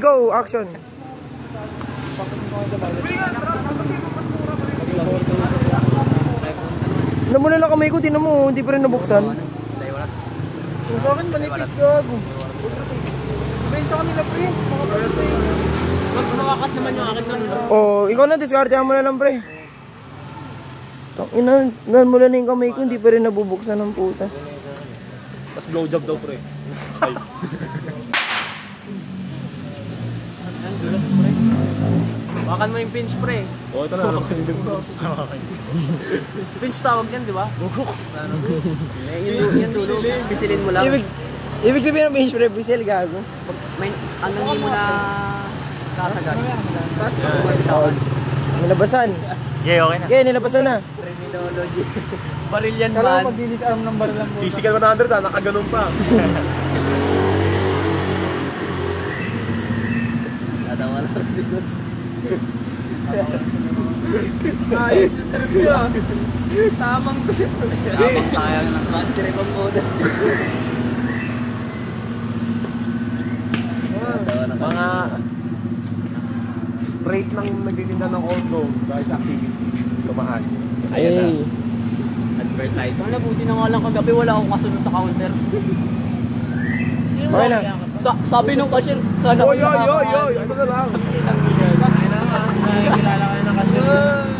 go, action. Namula lang kamay ko, tinan mo, hindi pa rin nabuksan. Sa akin, manipis gago. Benta kanila pre. Mas nakakat naman yung akin nun. Oh, ikaw na, diskartehan mo na lang pre. Namula na yung kamay ko, hindi pa rin nabubuksan ng puta. Tapos blowjob daw pre. Ay. Ang dulas pre. Wakan mo yung pinch pre. Oo, ito na. Alam ko sa bibig mo. Pinch tawag yan, di ba? Bukok. Yan dulo. Pisilin mo lang. Ibig sabihin ng pinch pre, bisil gago. May ano hindi mo na sasagat. Nilabasan. Yeah, okay na. Okay, nilabasan na. Criminology. Baril yan Kala man. mo magdilis arm ng baril lang mo. Physical 100 ha, nakaganon pa. Natawa lang dito. Ayos yung trip ah. Tamang sayang ng battery pang muna. Mga rate ng nagtitinda ng condom dahil sa activity, tumaas. Ay. Advertise. Sana buti na nga lang kagabi wala akong kasunod sa counter. Okay na. Sabi nung cashier, sana Oy, oy, oy, oy, ano na lang. Kilala ka na ng cashier.